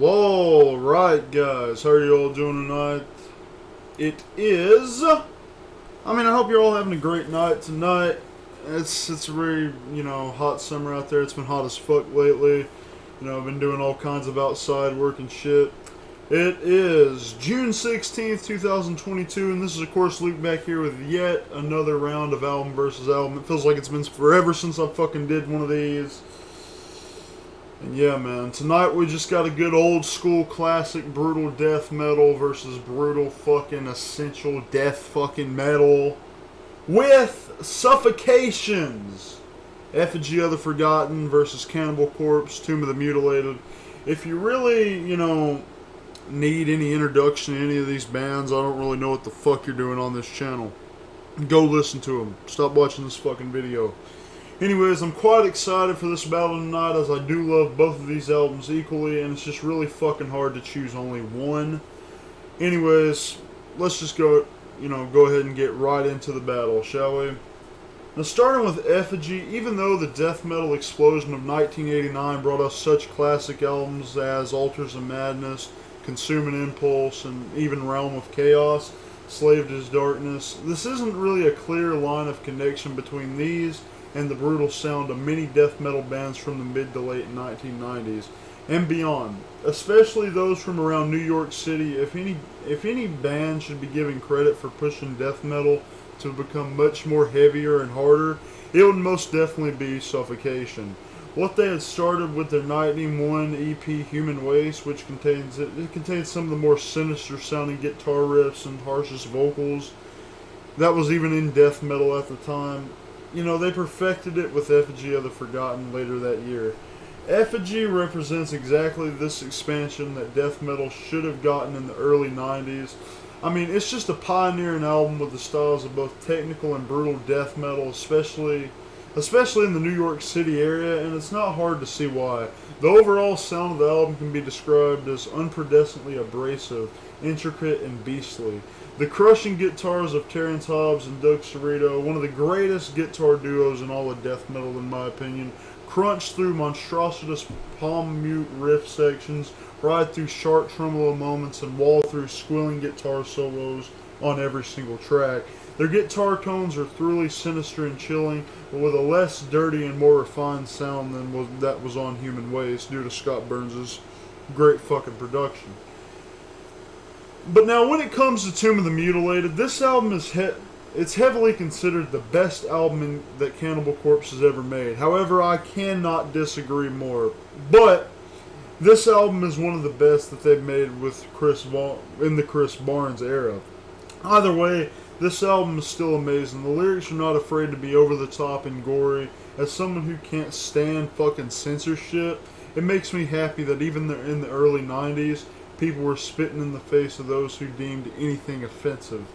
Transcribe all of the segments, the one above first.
Whoa, right guys, how are you all doing tonight? It is, I hope you're all having a great night tonight. It's a very, hot summer out there. It's been hot as fuck lately. I've been doing all kinds of outside work and shit. It is June 16th, 2022, and this is of course Luke back here with yet another round of album versus album. It feels like it's been forever since I fucking did one of these. And yeah, man, tonight we just got a good old school classic brutal death metal versus brutal fucking essential death fucking metal with Suffocation's Effigy of the Forgotten versus Cannibal Corpse, Tomb of the Mutilated. If you really, need any introduction to any of these bands, I don't really know what the fuck you're doing on this channel. Go listen to them. Stop watching this fucking video. Anyways, I'm quite excited for this battle tonight, as I do love both of these albums equally, and it's just really fucking hard to choose only one. Anyways, let's just go ahead and get right into the battle, shall we? Now, starting with Effigy, even though the death metal explosion of 1989 brought us such classic albums as Altars of Madness, Consuming Impulse, and even Realm of Chaos, Slave to His Darkness, this isn't really a clear line of connection between these and the brutal sound of many death metal bands from the mid to late 1990s and beyond, especially those from around New York City. If any band should be given credit for pushing death metal to become much more heavier and harder, it would most definitely be Suffocation. What they had started with their 91 EP Human Waste, which contains some of the more sinister sounding guitar riffs and harshest vocals that was even in death metal at the time. They perfected it with Effigy of the Forgotten later that year. Effigy represents exactly this expansion that death metal should have gotten in the early 90s. It's just a pioneering album with the styles of both technical and brutal death metal, especially in the New York City area, and it's not hard to see why. The overall sound of the album can be described as unprecedentedly abrasive, intricate, and beastly. The crushing guitars of Terrence Hobbs and Doug Cerrito, one of the greatest guitar duos in all of death metal in my opinion, crunch through monstrous palm mute riff sections, ride through sharp tremolo moments, and wall through squealing guitar solos on every single track. Their guitar tones are thoroughly sinister and chilling, but with a less dirty and more refined sound than that was on Human Waste, due to Scott Burns' great fucking production. But now, when it comes to Tomb of the Mutilated, this album is it's heavily considered the best album that Cannibal Corpse has ever made. However, I cannot disagree more. But this album is one of the best that they've made with in the Chris Barnes era. Either way, this album is still amazing. The lyrics are not afraid to be over the top and gory. As someone who can't stand fucking censorship, it makes me happy that even in the early 90s, people were spitting in the face of those who deemed anything offensive.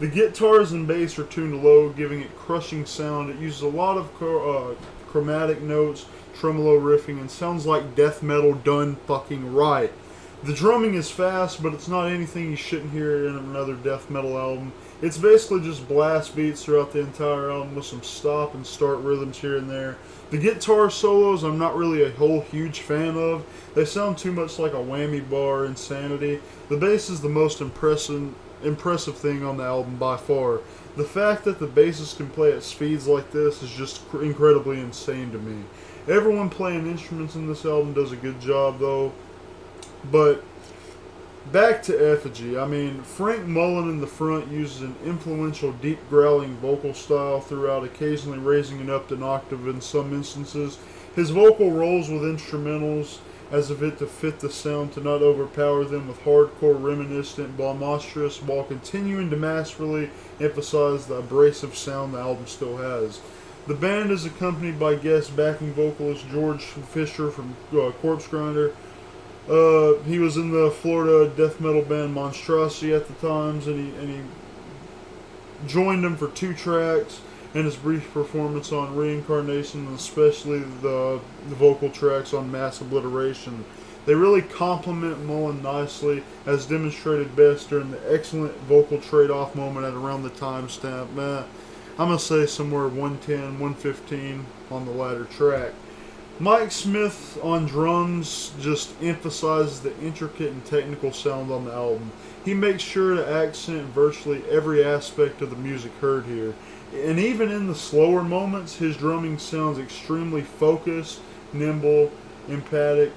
The guitars and bass are tuned low, giving it crushing sound. It uses a lot of chromatic notes, tremolo riffing, and sounds like death metal done fucking right. The drumming is fast, but it's not anything you shouldn't hear in another death metal album. It's basically just blast beats throughout the entire album with some stop and start rhythms here and there. The guitar solos I'm not really a whole huge fan of. They sound too much like a whammy bar Insanity. The bass is the most impressive thing on the album by far. The fact that the bassist can play at speeds like this is just incredibly insane to me. Everyone playing instruments in this album does a good job though. But back to Effigy. Frank Mullen in the front uses an influential deep growling vocal style throughout, occasionally raising it up an octave in some instances. His vocal rolls with instrumentals as if it to fit the sound, to not overpower them with hardcore reminiscent bombastros, while continuing to masterfully emphasize the abrasive sound the album still has. The band is accompanied by guest backing vocalist George Fisher from Corpse Grinder. He was in the Florida death metal band Monstrosity at the times, and he joined them for 2 tracks and his brief performance on Reincarnation, and especially the vocal tracks on Mass Obliteration. They really complement Mullen nicely, as demonstrated best during the excellent vocal trade-off moment at around the timestamp. I'm going to say somewhere 110, 115 on the latter track. Mike Smith on drums just emphasizes the intricate and technical sound on the album. He makes sure to accent virtually every aspect of the music heard here. And even in the slower moments, his drumming sounds extremely focused, nimble, emphatic.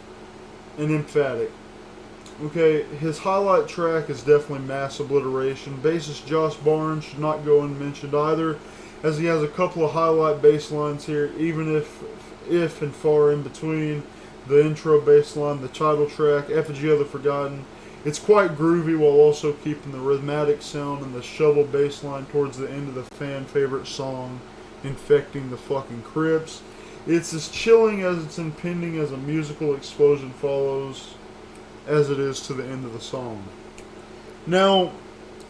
Okay, his highlight track is definitely Mass Obliteration. Bassist Josh Barnes should not go unmentioned either, as he has a couple of highlight bass lines here, even if and far in between the intro bass line, the title track, Effigy of the Forgotten. It's quite groovy while also keeping the rhythmic sound and the shovel bass line towards the end of the fan favorite song, Infecting the Fucking Crypts. It's as chilling as it's impending as a musical explosion follows as it is to the end of the song. Now,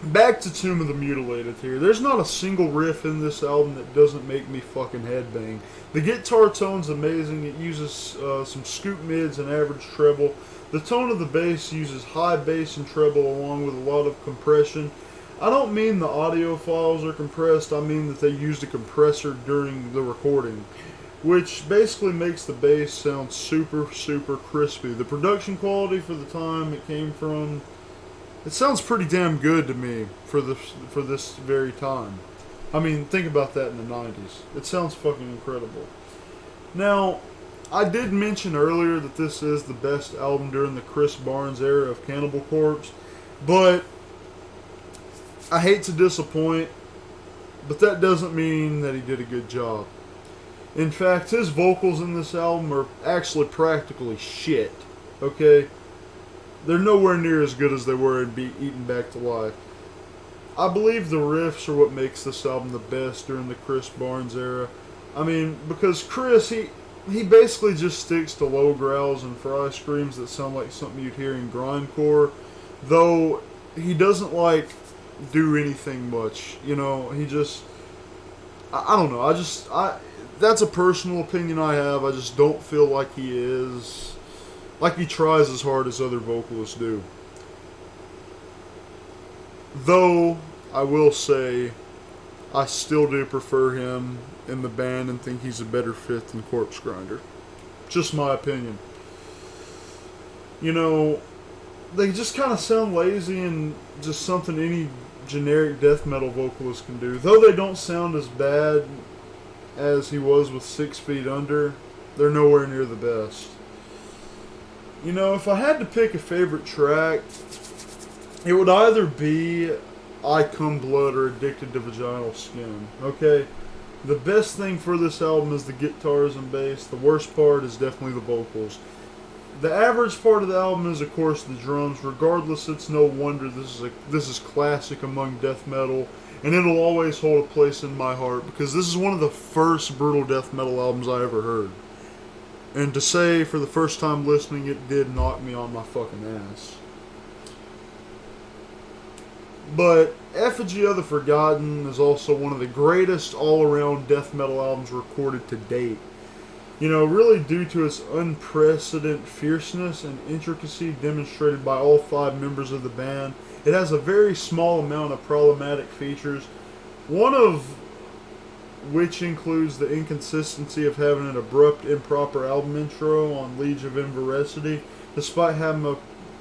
back to Tomb of the Mutilated here. There's not a single riff in this album that doesn't make me fucking headbang. The guitar tone's amazing. It uses some scoop mids and average treble. The tone of the bass uses high bass and treble along with a lot of compression. I don't mean the audio files are compressed, I mean that they used a compressor during the recording, which basically makes the bass sound super, super crispy. The production quality for the time it came from, it sounds pretty damn good to me for this very time. I mean, think about that in the 90s. It sounds fucking incredible. Now, I did mention earlier that this is the best album during the Chris Barnes era of Cannibal Corpse, but I hate to disappoint, but that doesn't mean that he did a good job. In fact, his vocals in this album are actually practically shit, okay? They're nowhere near as good as they were in Be Eaten Back to Life. I believe the riffs are what makes this album the best during the Chris Barnes era. I mean, because Chris, he basically just sticks to low growls and fry screams that sound like something you'd hear in grindcore, though he doesn't, like, do anything much. You know, he just, I don't know, that's a personal opinion I have. I just don't feel like he tries as hard as other vocalists do. Though, I will say, I still do prefer him in the band and think he's a better fit than Corpse Grinder. Just my opinion. You know, they just kind of sound lazy and just something any generic death metal vocalist can do. Though they don't sound as bad as he was with 6 Feet Under, they're nowhere near the best. You know, if I had to pick a favorite track, it would either be I Come Blood or Addicted to Vaginal Skin. Okay? The best thing for this album is the guitars and bass. The worst part is definitely the vocals. The average part of the album is, of course, the drums. Regardless, it's no wonder this is classic among death metal, and it'll always hold a place in my heart because this is one of the first brutal death metal albums I ever heard. And to say, for the first time listening, it did knock me on my fucking ass. But Effigy of the Forgotten is also one of the greatest all-around death metal albums recorded to date. You know, really due to its unprecedented fierceness and intricacy demonstrated by all 5 members of the band. It has a very small amount of problematic features, one of which includes the inconsistency of having an abrupt, improper album intro on Liege of Inveracity, despite having a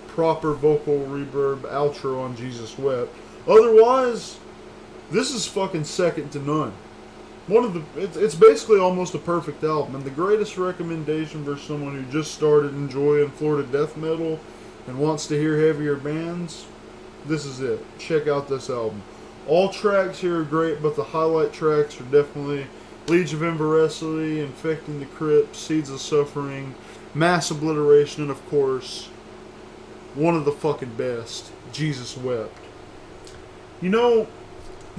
proper vocal reverb outro on Jesus Wept. Otherwise, this is fucking second to none. It's basically almost a perfect album, and the greatest recommendation for someone who just started enjoying Florida death metal and wants to hear heavier bands, this is it. Check out this album. All tracks here are great, but the highlight tracks are definitely Liege of Inveracity, Infecting the Crypt, Seeds of Suffering, Mass Obliteration, and of course, one of the fucking best, Jesus Wept. You know,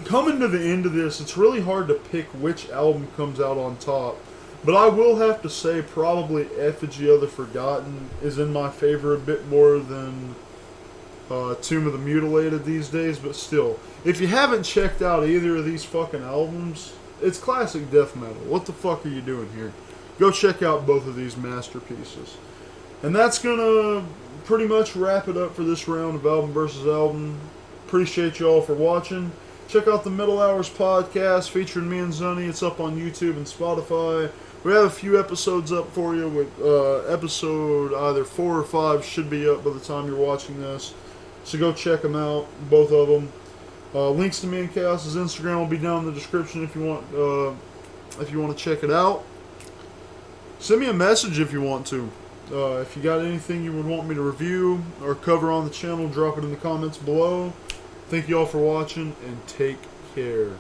coming to the end of this, it's really hard to pick which album comes out on top. But I will have to say probably Effigy of the Forgotten is in my favor a bit more than Tomb of the Mutilated these days. But still, if you haven't checked out either of these fucking albums, it's classic death metal. What the fuck are you doing here? Go check out both of these masterpieces. And that's gonna pretty much wrap it up for this round of album versus album. Appreciate y'all for watching. Check out the Middle Hours podcast featuring me and Zunny. It's up on YouTube and Spotify. We have a few episodes up for you. With episode either 4 or 5 should be up by the time you're watching this. So go check them out, both of them. Links to me and Chaos's Instagram will be down in the description if you want to check it out. Send me a message if you want to. If you got anything you would want me to review or cover on the channel, drop it in the comments below. Thank you all for watching, and take care.